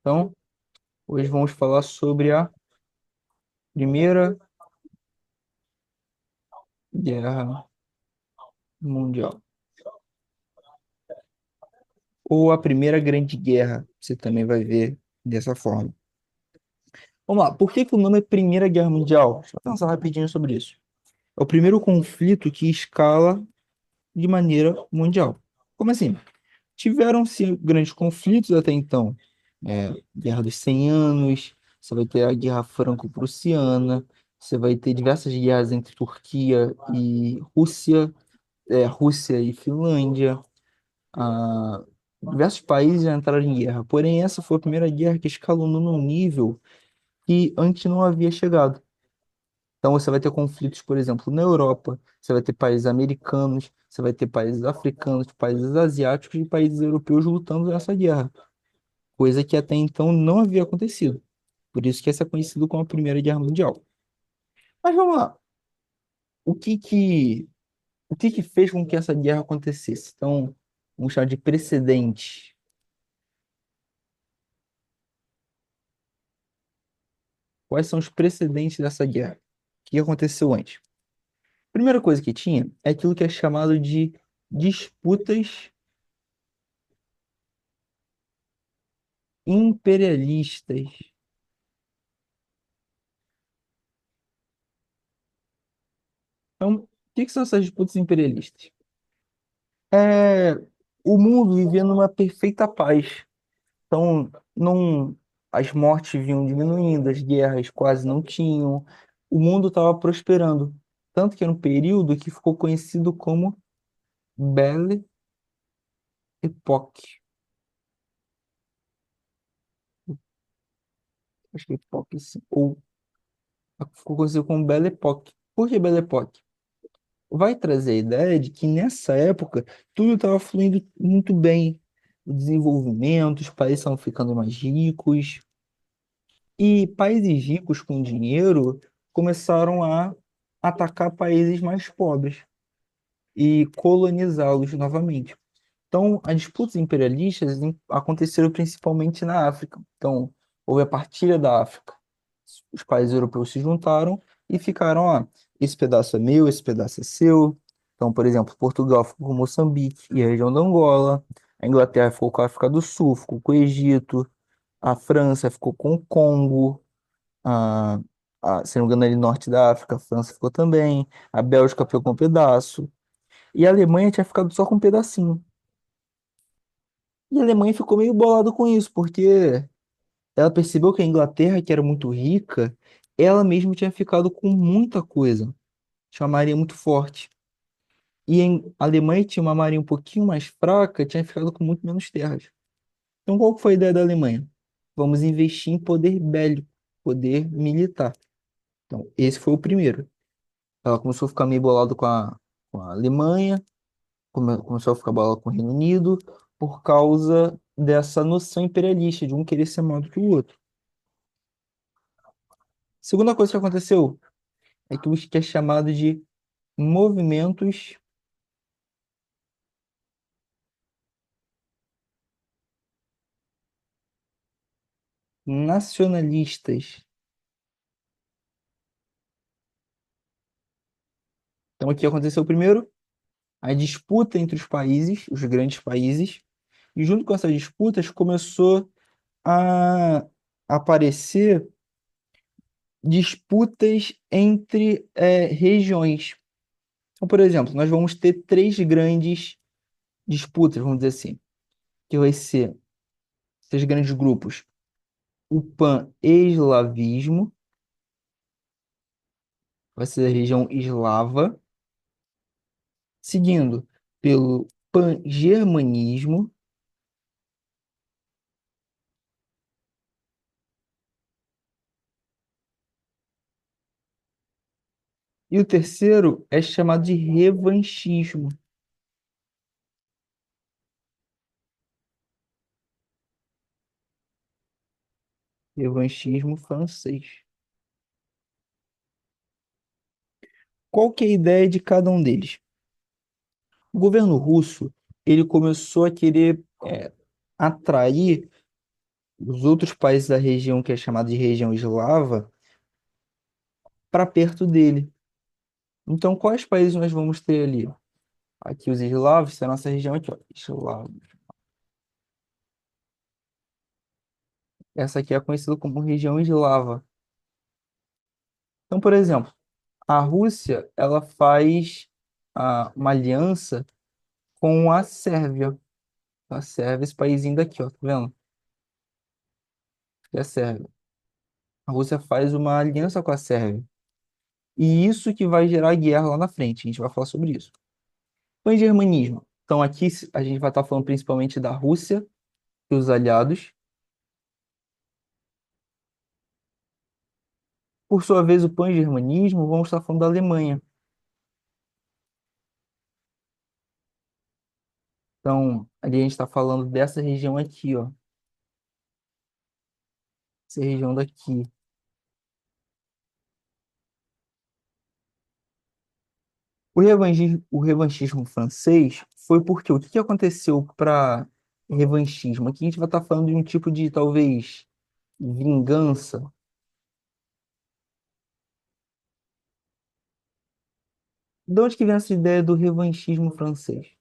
Então, hoje vamos falar sobre a Primeira Guerra Mundial, ou a Primeira Grande Guerra, você também vai ver dessa forma. Vamos lá, por que que o nome é Primeira Guerra Mundial? Deixa eu pensar rapidinho sobre isso. É o primeiro conflito que escala de maneira mundial. Como assim? Tiveram-se grandes conflitos até então. Guerra dos 100 Anos, você vai ter a Guerra Franco-Prussiana, você vai ter diversas guerras entre Turquia e Rússia, Rússia e Finlândia. ah, Diversos países já entraram em guerra. Porém, essa foi a primeira guerra que escalonou num nível que antes não havia chegado. Então, você vai ter conflitos, por exemplo, na Europa, você vai ter países americanos, você vai ter países africanos, países asiáticos e países europeus lutando nessa guerra, coisa que até então não havia acontecido. Por isso que essa é conhecido como a Primeira Guerra Mundial. Mas vamos lá. O que que, o que que fez com que essa guerra acontecesse? Então, vamos chamar de precedente. Quais são os precedentes dessa guerra? O que aconteceu antes? Primeira coisa que tinha é aquilo que é chamado de disputas imperialistas. Então, o que que são essas disputas imperialistas? É, o mundo vivia numa perfeita paz. Então, não, as mortes vinham diminuindo, as guerras quase não tinham. O mundo estava prosperando. Tanto que era um período que ficou conhecido como Belle Époque. Acho que é Époque, sim. Ou ficou conhecido como Belle Époque. Por que Belle Époque? Vai trazer a ideia de que nessa época tudo estava fluindo muito bem. O desenvolvimento, os países estavam ficando mais ricos. E países ricos com dinheiro começaram a atacar países mais pobres e colonizá-los novamente. Então, as disputas imperialistas aconteceram principalmente na África. Então, houve a partilha da África. Os países europeus se juntaram e ficaram, esse pedaço é meu, esse pedaço é seu. Então, por exemplo, Portugal ficou com Moçambique e a região da Angola. A Inglaterra ficou com a África do Sul, ficou com o Egito. A França ficou com o Congo. A, Se não me engano, ali norte da África, a França ficou também. A Bélgica pegou um pedaço. E a Alemanha tinha ficado só com um pedacinho. E a Alemanha ficou meio bolado com isso, porque ela percebeu que a Inglaterra, que era muito rica, ela mesma tinha ficado com muita coisa. Tinha uma marinha muito forte. E a Alemanha tinha uma marinha um pouquinho mais fraca, tinha ficado com muito menos terras. Então, qual que foi a ideia da Alemanha? Vamos investir em poder bélico, poder militar. Então, esse foi o primeiro. Ela começou a ficar meio bolado com a Alemanha, começou a ficar bolado com o Reino Unido, por causa dessa noção imperialista, de um querer ser maior do que o outro. Segunda coisa que aconteceu é que é chamado de movimentos nacionalistas. Então, aqui aconteceu primeiro a disputa entre os países, os grandes países, e junto com essas disputas começou a aparecer disputas entre regiões. Então, por exemplo, nós vamos ter três grandes disputas, vamos dizer assim, que vai ser três grandes grupos. O pan-eslavismo, vai ser a região eslava, seguindo pelo pan-germanismo, e o terceiro é chamado de revanchismo, revanchismo francês. Qual que é a ideia de cada um deles? O governo russo, ele começou a querer atrair os outros países da região, que é chamada de região eslava, para perto dele. Então, quais países nós vamos ter ali? Aqui os eslavos, essa é a nossa região aqui, ó, eslavos. Essa aqui é conhecida como região eslava. Então, por exemplo, a Rússia, ela faz uma aliança com a Sérvia. A Sérvia, esse paísinho daqui, ó, tá vendo? É a Sérvia. A Rússia faz uma aliança com a Sérvia. E isso que vai gerar guerra lá na frente. A gente vai falar sobre isso. Pan-germanismo. Então, aqui a gente vai estar falando principalmente da Rússia e os aliados. Por sua vez, o pan-germanismo, vamos estar falando da Alemanha. Então, ali a gente está falando dessa região aqui, ó. Essa região daqui. O revanchismo francês foi porque o que que aconteceu para revanchismo? Aqui a gente vai estar falando de um tipo de, talvez, vingança. De onde que vem essa ideia do revanchismo francês?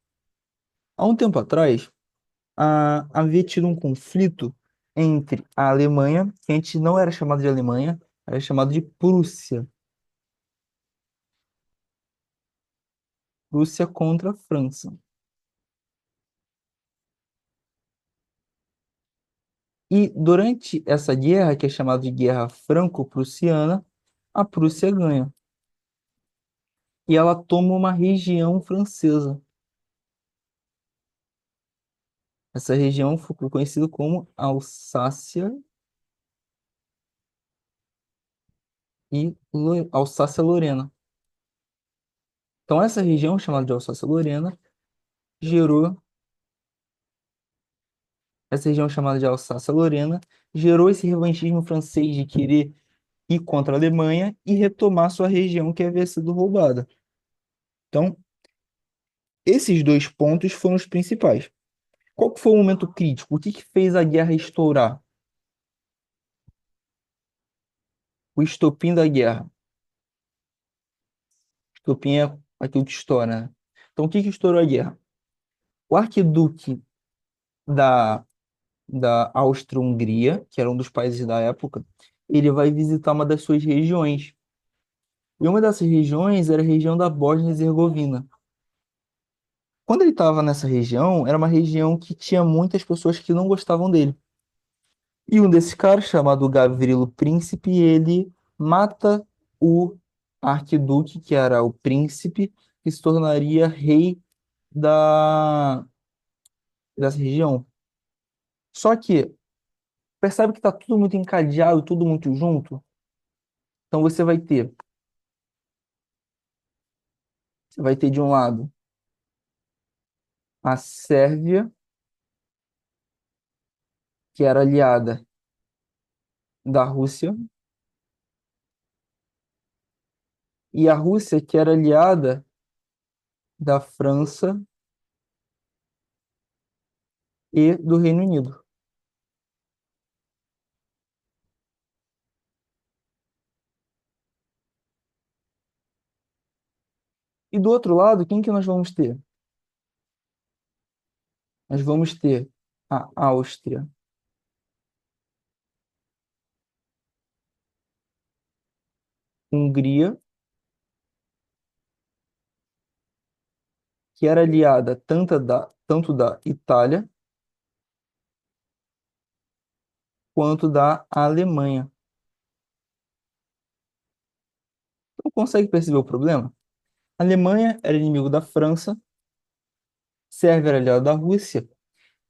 Há um tempo atrás, havia tido um conflito entre a Alemanha, que antes não era chamada de Alemanha, era chamada de Prússia. Prússia contra a França. E durante essa guerra, que é chamada de Guerra Franco-Prussiana, a Prússia ganha. E ela toma uma região francesa. Essa região ficou conhecida como Alsácia e Alsácia-Lorena. Então, essa região, chamada de Alsácia-Lorena, gerou, essa região chamada de Alsácia-Lorena, gerou esse revanchismo francês de querer ir contra a Alemanha e retomar sua região que havia sido roubada. Então, esses dois pontos foram os principais. Qual que foi o momento crítico? O que que fez a guerra estourar? O estopim da guerra. Estopim é aquilo que estoura, né? Então, o que que estourou a guerra? O arquiduque da, da Áustria-Hungria, que era um dos países da época, ele vai visitar uma das suas regiões. E uma dessas regiões era a região da Bósnia e Herzegovina. Quando ele estava nessa região, era uma região que tinha muitas pessoas que não gostavam dele. E um desses caras, chamado Gavrilo Príncipe, ele mata o arquiduque, que era o príncipe, que se tornaria rei da, dessa região. Só que percebe que está tudo muito encadeado, tudo muito junto. Então você vai ter de um lado a Sérvia, que era aliada da Rússia, e a Rússia, que era aliada da França e do Reino Unido. E do outro lado, quem que nós vamos ter? Nós vamos ter a Áustria, Hungria, que era aliada tanto da Itália quanto da Alemanha. Então, consegue perceber o problema? A Alemanha era inimigo da França, Sérvia era aliado da Rússia,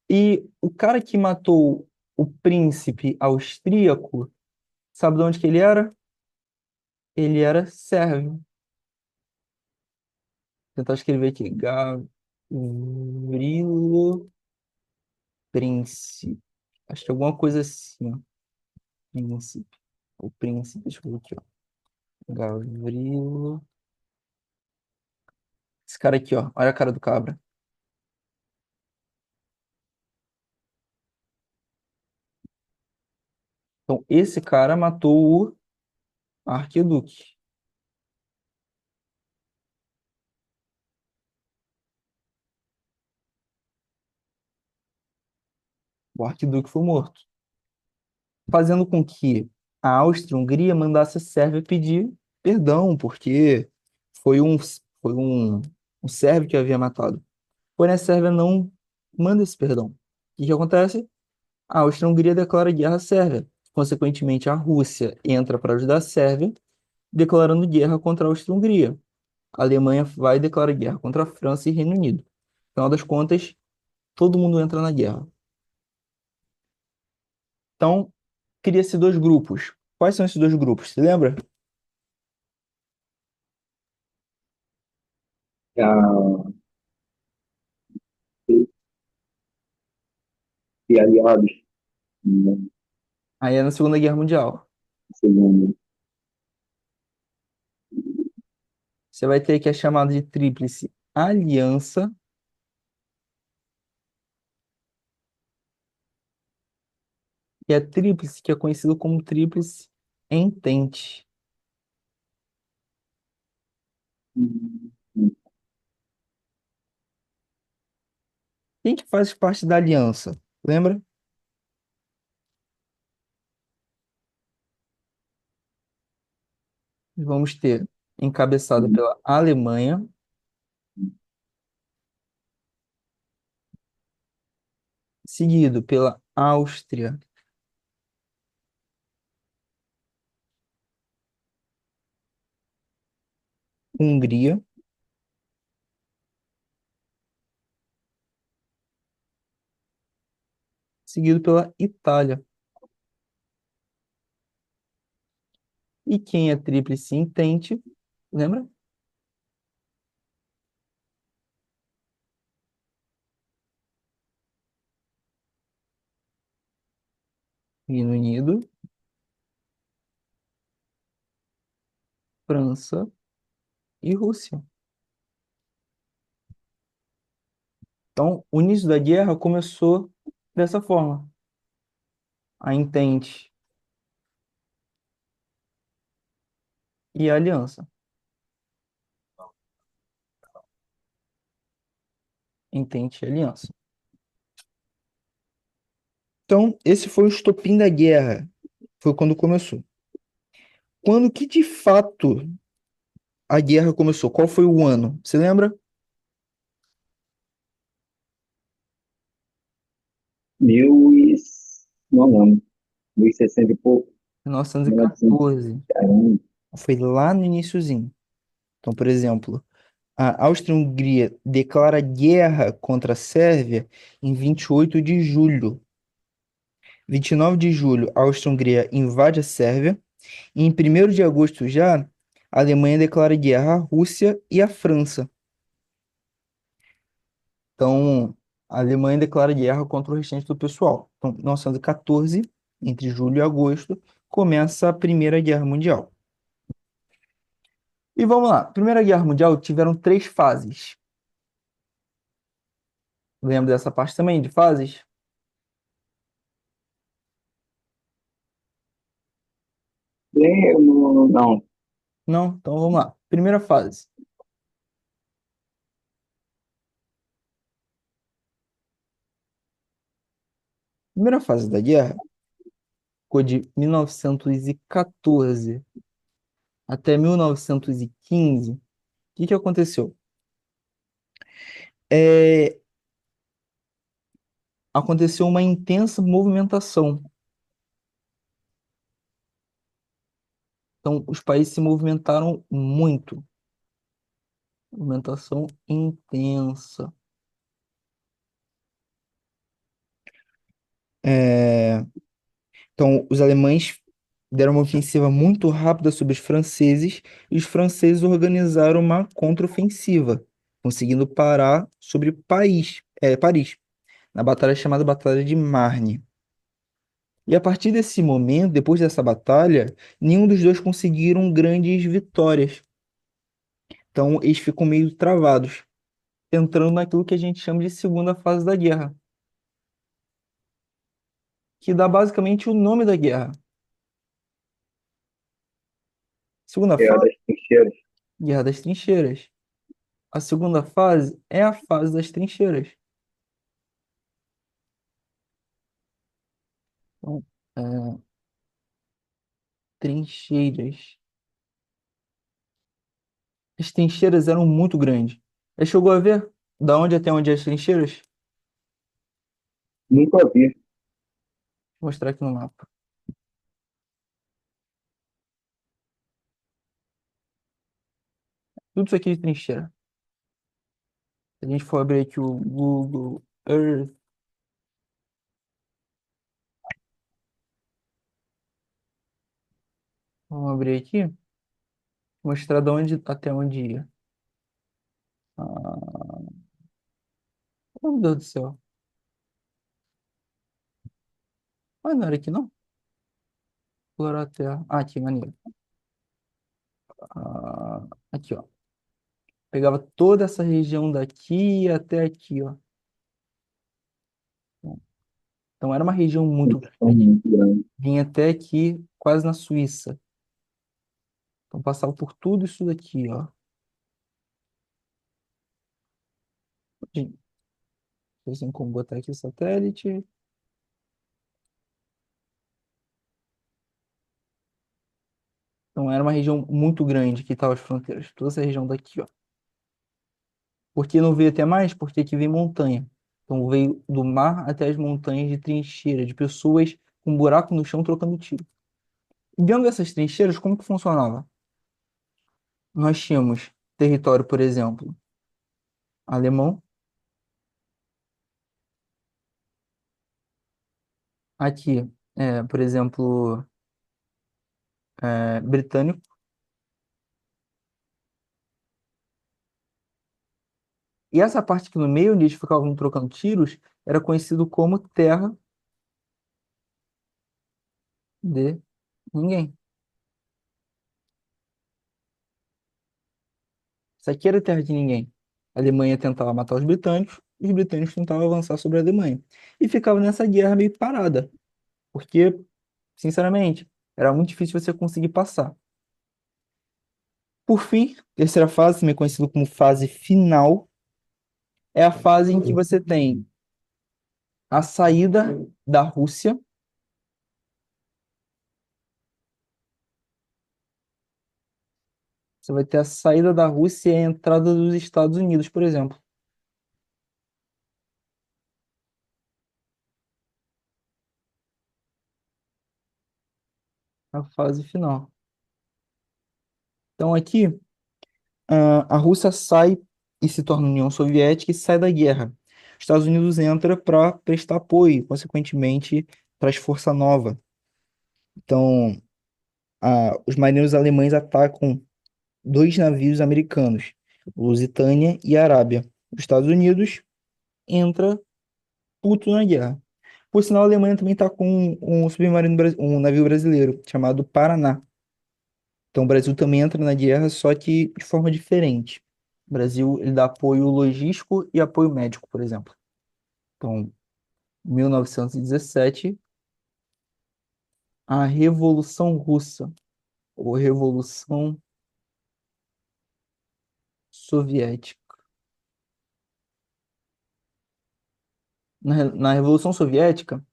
e o cara que matou o príncipe austríaco, sabe de onde que ele era? Ele era sérvio. Vou tentar escrever aqui. Gavrilo Príncipe. Acho que é alguma coisa assim, ó. Príncipe. O príncipe, deixa eu ver aqui, ó. Gavrilo. Esse cara aqui, ó. Olha a cara do cabra. Então, esse cara matou o arquiduque. O arquiduque foi morto, fazendo com que a Áustria-Hungria mandasse a Sérvia pedir perdão, porque foi um sérvio que havia matado. Porém, a Sérvia não manda esse perdão. O que que acontece? A Áustria-Hungria declara guerra à Sérvia. Consequentemente, a Rússia entra para ajudar a Sérvia, declarando guerra contra a Áustria-Hungria. A Alemanha vai declarar guerra contra a França e Reino Unido. No final das contas, todo mundo entra na guerra. Então, cria-se dois grupos. Quais são esses dois grupos? Você lembra? a, e aliados, né, Aí é na Segunda Guerra Mundial. segundo Você vai ter que é chamada de Tríplice Aliança e a Tríplice, que é conhecido como Tríplice Entente. Quem que faz parte da aliança? Lembra? Vamos ter encabeçada pela Alemanha, seguido pela Áustria, Hungria, seguido pela Itália. E quem é Tríplice Entente? Lembra? Reino Unido, França e Rússia. Então, o início da guerra começou dessa forma. A Entente e a Aliança. Entente e Aliança. Então, esse foi o estopim da guerra. Foi quando começou. Quando que de fato a guerra começou? Qual foi o ano? Você lembra? mil e, não lembro, 1060 e pouco, 1900, 1914. caramba, Foi lá no iniciozinho. Então, por exemplo, a Áustria-Hungria declara guerra contra a Sérvia em 28 de julho. 29 de julho, a Áustria-Hungria invade a Sérvia. E em 1º de agosto já, a Alemanha declara guerra à Rússia e à França. Então, a Alemanha declara guerra contra o restante do pessoal. Então, 1914, entre julho e agosto, começa a Primeira Guerra Mundial. E vamos lá. Primeira Guerra Mundial tiveram três fases. Lembra dessa parte também de fases? bem, eu não, Não? Então vamos lá. Primeira fase. Primeira fase da guerra ficou de 1914 até 1915. O que que aconteceu? É, aconteceu uma intensa movimentação. Então, os países se movimentaram muito. Movimentação intensa. É, então, os alemães deram uma ofensiva muito rápida sobre os franceses e os franceses organizaram uma contraofensiva, conseguindo parar sobre Paris, na batalha chamada Batalha de Marne. E a partir desse momento, depois dessa batalha, nenhum dos dois conseguiram grandes vitórias. Então, eles ficam meio travados, entrando naquilo que a gente chama de segunda fase da guerra, que dá basicamente o nome da guerra. Segunda Guerra fase, das Trincheiras. Guerra das Trincheiras. A segunda fase é a fase das trincheiras. Então, é, trincheiras. As trincheiras eram muito grandes. Aí chegou a ver da onde até onde é as trincheiras? Nunca vi. Vou mostrar aqui no mapa. Tudo isso aqui de trincheira. Se a gente for abrir aqui o Google Earth, vamos abrir aqui, mostrar de onde até onde ia. Ah, oh, meu Deus do céu. Ah, não era aqui não? Explorar a Terra. Ah, aqui, maneiro. Ah, aqui, ó. Pegava toda essa região daqui até aqui, ó. Então era uma região muito São grande. muito grandes. Vinha até aqui, quase na Suíça. Então passava por tudo isso daqui, ó. Gente, tem como botar aqui satélite. Então era uma região muito grande que estava as fronteiras. Toda essa região daqui, ó. Por que não veio até mais? Porque aqui vem montanha. Então veio do mar até as montanhas de trincheira, de pessoas com buraco no chão trocando tiro. E dentro dessas trincheiras, como que funcionava? Nós tínhamos território, por exemplo, alemão, aqui, por exemplo, britânico, e essa parte aqui no meio, onde eles ficavam trocando tiros, era conhecido como terra de ninguém. Isso aqui era terra de ninguém. A Alemanha tentava matar os britânicos tentavam avançar sobre a Alemanha. E ficava nessa guerra meio parada, porque, sinceramente, era muito difícil você conseguir passar. Por fim, terceira fase, também conhecida como fase final, é a fase em que você tem a saída da Rússia. Você vai ter a saída da Rússia e a entrada dos Estados Unidos, por exemplo. A fase final. Então, aqui, a Rússia sai e se torna União Soviética e sai da guerra. Os Estados Unidos entra para prestar apoio, consequentemente, traz força nova. Então, os marinheiros alemães atacam dois navios americanos, Lusitânia e Arábia. Os Estados Unidos entra puto na guerra. Por sinal, a Alemanha também está com um submarino, um navio brasileiro chamado Paraná. Então, o Brasil também entra na guerra, só que de forma diferente. O Brasil, ele dá apoio logístico e apoio médico, por exemplo. Então, 1917, a Revolução Russa, ou Revolução Soviética. Na Revolução Soviética,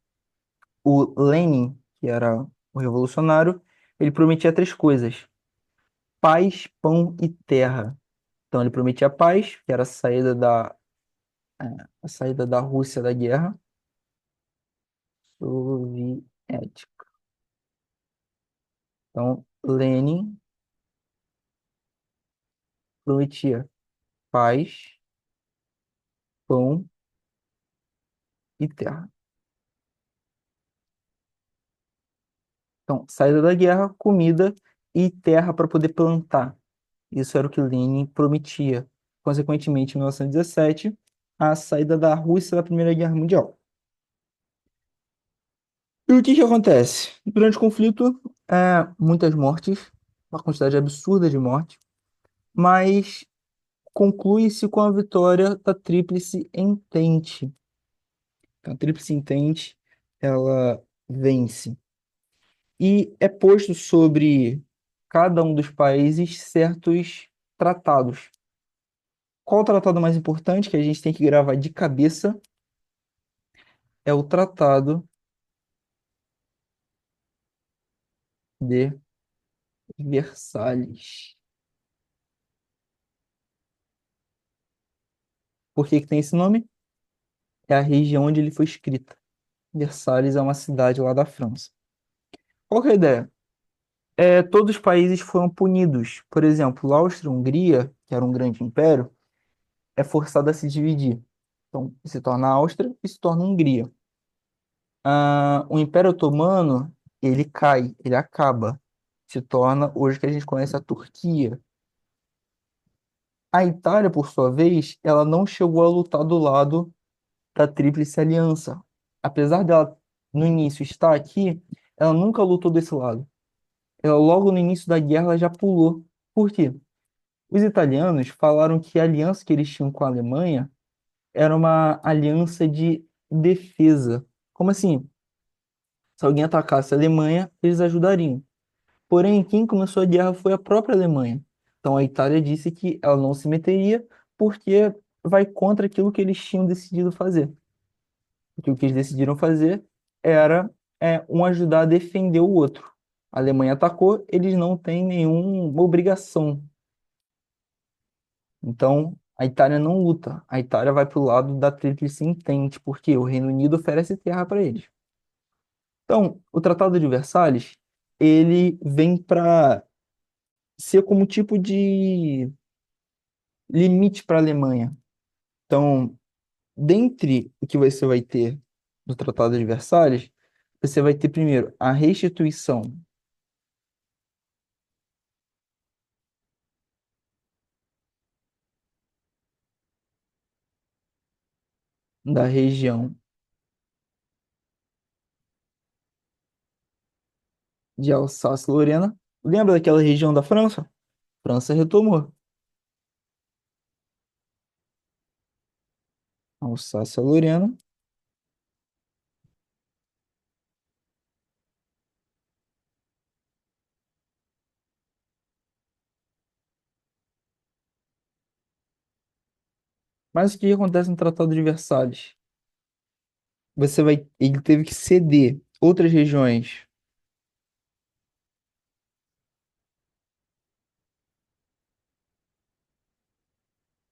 o Lenin, que era o revolucionário, ele prometia três coisas: paz, pão e terra. Então, ele prometia paz, que era a saída da Rússia da guerra soviética. Então, Lenin prometia paz, pão e terra. Então, saída da guerra, comida e terra para poder plantar. Isso era o que Lenin prometia. Consequentemente, em 1917, a saída da Rússia da Primeira Guerra Mundial. E o que que acontece? Durante o conflito, muitas mortes, uma quantidade absurda de morte, mas conclui-se com a vitória da Tríplice Entente. Então, a Tríplice Entente, ela vence. E é posto sobre. cada um dos países certos tratados. Qual o tratado mais importante que a gente tem que gravar de cabeça? É o Tratado de Versalhes. Por que que tem esse nome? É a região onde ele foi escrito. Versalhes é uma cidade lá da França. Qual que é a ideia? Todos os países foram punidos. Por exemplo, a Áustria-Hungria, que era um grande império, é forçada a se dividir. Então, se torna a Áustria e se torna a Hungria. O Império Otomano, ele cai, ele acaba. Se torna hoje que a gente conhece a Turquia. A Itália, por sua vez, ela não chegou a lutar do lado da Tríplice Aliança. Apesar dela, no início, estar aqui, ela nunca lutou desse lado. Ela, logo no início da guerra, ela já pulou. Por quê? Os italianos falaram que a aliança que eles tinham com a Alemanha era uma aliança de defesa. Como assim? Se alguém atacasse a Alemanha, eles ajudariam. Porém, quem começou a guerra foi a própria Alemanha. Então a Itália disse que ela não se meteria porque vai contra aquilo que eles tinham decidido fazer. Porque o que eles decidiram fazer era um ajudar a defender o outro. A Alemanha atacou, eles não têm nenhuma obrigação. Então a Itália não luta. A Itália vai para o lado da Tríplice Entente, porque o Reino Unido oferece terra para eles. Então, o Tratado de Versalhes, ele vem para ser como tipo de limite para a Alemanha. Então, dentre o que você vai ter no Tratado de Versalhes, você vai ter primeiro a restituição da região de Alsácia-Lorena. Lembra daquela região da França? França retomou. Alsácia-Lorena. Mas o que acontece no Tratado de Versalhes? Ele teve que ceder outras regiões,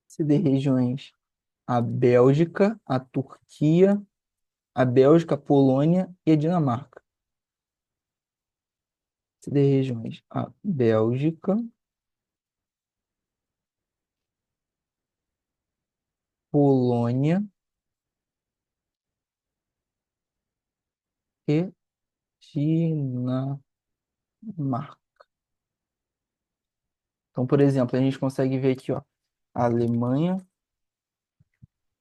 ceder regiões à Bélgica, à Turquia, a Bélgica, a Polônia e a Dinamarca. Ceder regiões à Bélgica, Polônia e Dinamarca. Então, por exemplo, a gente consegue ver aqui, ó, a Alemanha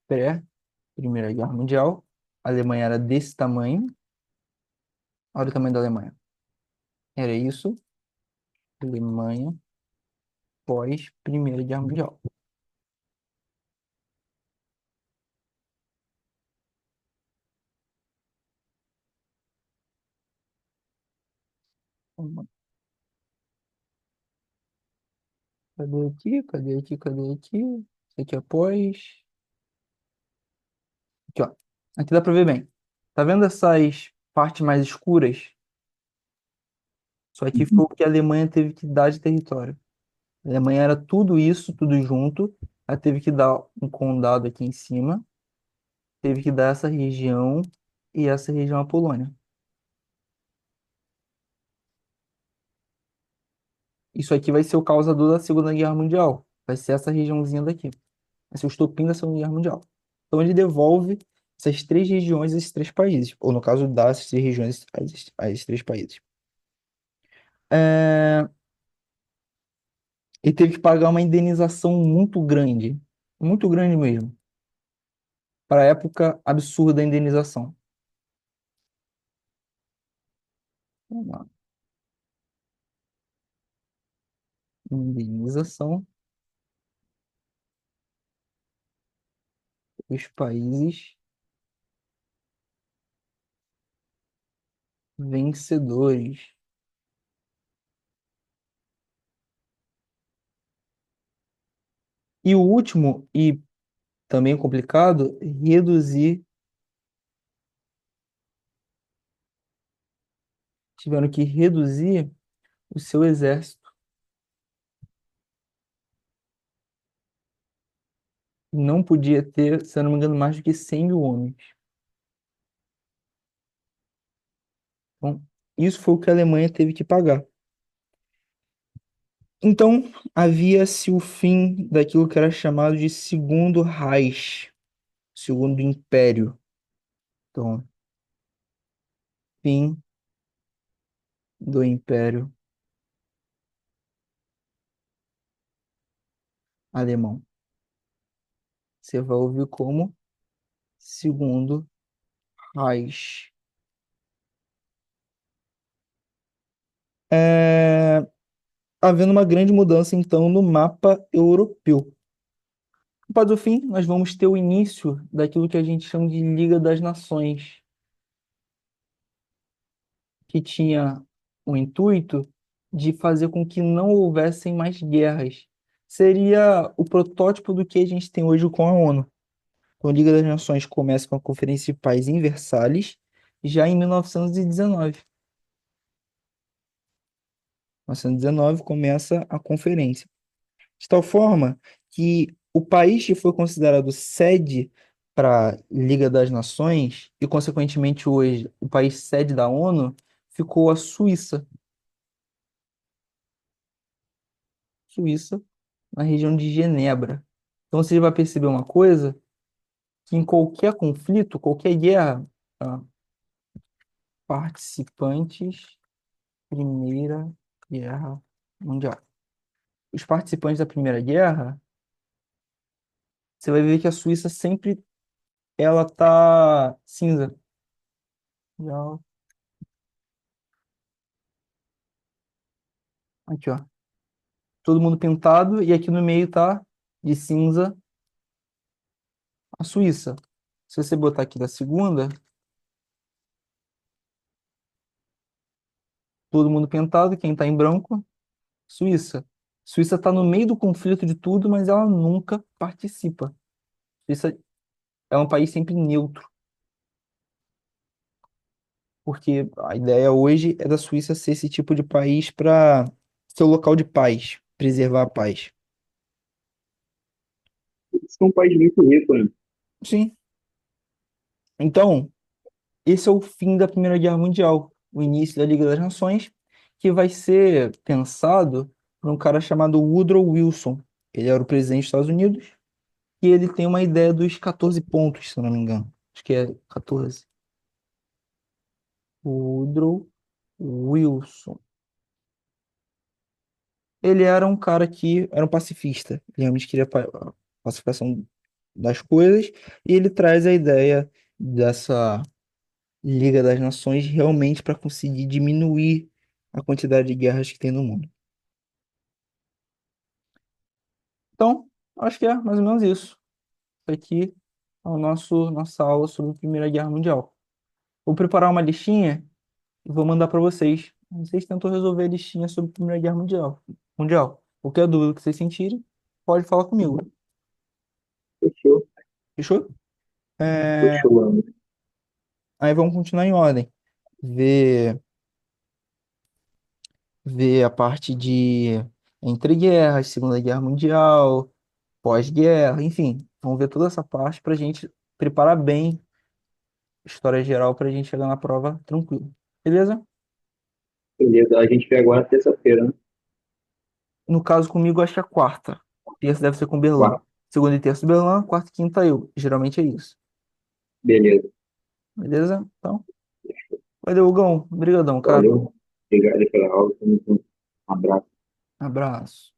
pré-Primeira Guerra Mundial. A Alemanha era desse tamanho. Olha o tamanho da Alemanha. Era isso. Alemanha pós-Primeira Guerra Mundial. Cadê aqui? Cadê aqui? Cadê aqui? Isso aqui é pós. Aqui, ó. Aqui dá pra ver bem. Tá vendo essas partes mais escuras? Só que foi o que a Alemanha teve que dar de território. A Alemanha era tudo isso, tudo junto. Ela teve que dar um condado aqui em cima, teve que dar essa região e essa região à Polônia. Isso aqui vai ser o causador da Segunda Guerra Mundial. Vai ser essa regiãozinha daqui. Vai ser o estopim da Segunda Guerra Mundial. Então ele devolve essas três regiões a esses três países. Ou no caso, dá essas três regiões a esses três países. É, Ele teve que pagar uma indenização muito grande mesmo, para a época absurda da indenização. Vamos lá. Indenização dos países vencedores. E o último, e também complicado, reduzir, tiveram que reduzir o seu exército. Não podia ter, se eu não me engano, mais do que 100 mil homens. Então, isso foi o que a Alemanha teve que pagar. Então, havia-se o fim daquilo que era chamado de Segundo Reich, Segundo Império. Então, fim do Império Alemão. Você vai ouvir como Segundo Reich. É, havendo uma grande mudança, então, no mapa europeu. Após o fim, nós vamos ter o início daquilo que a gente chama de Liga das Nações, que tinha o intuito de fazer com que não houvessem mais guerras. Seria o protótipo do que a gente tem hoje com a ONU. Então, a Liga das Nações começa com a Conferência de Paz em Versalhes, já em 1919. 1919 começa a conferência. De tal forma que o país que foi considerado sede para a Liga das Nações, e consequentemente hoje o país sede da ONU, ficou a Suíça. Suíça, na região de Genebra. Então você vai perceber uma coisa, que em qualquer conflito, qualquer guerra, tá? Participantes, Primeira Guerra Mundial. Os participantes da Primeira Guerra, você vai ver que a Suíça sempre ela tá cinza. Já- Aqui, ó. Todo mundo pintado e aqui no meio tá de cinza a Suíça. Se você botar aqui da segunda, todo mundo pintado, quem tá em branco, Suíça. Suíça está no meio do conflito de tudo, mas ela nunca participa. Suíça é um país sempre neutro, porque a ideia hoje é da Suíça ser esse tipo de país para ser o local de paz, preservar a paz. Isso é um país muito rico, né? Sim. Então, esse é o fim da Primeira Guerra Mundial, o início da Liga das Nações, que vai ser pensado por um cara chamado Woodrow Wilson. Ele era o presidente dos Estados Unidos e ele tem uma ideia dos 14 pontos, se eu não me engano. Acho que é 14. Woodrow Wilson. Ele era um cara que era um pacifista. Ele realmente queria a pacificação das coisas. E ele traz a ideia dessa Liga das Nações realmente para conseguir diminuir a quantidade de guerras que tem no mundo. Então, acho que é mais ou menos isso. Isso aqui é o nossa aula sobre a Primeira Guerra Mundial. Vou preparar uma listinha e vou mandar para vocês. Vocês tentam resolver a listinha sobre a Primeira Guerra Mundial. Qualquer dúvida que vocês sentirem, pode falar comigo. Fechou, Fechou? É, fechou, mano. aí vamos continuar em ordem. Ver, ver a parte de entre guerras, Segunda Guerra Mundial, pós-guerra, enfim. Vamos ver toda essa parte para a gente preparar bem a história geral para a gente chegar na prova tranquilo. Beleza? Beleza, a gente vê agora terça-feira, né? No caso comigo, acho que é quarta. Terça deve ser com Berlan. Quarta. Segunda e terça Berlan, quarta e quinta eu. Geralmente é isso. Beleza. Beleza? Então, valeu, Hugão. Obrigadão, cara. Valeu. Obrigado pela aula. Tamo junto. Um abraço. Abraço.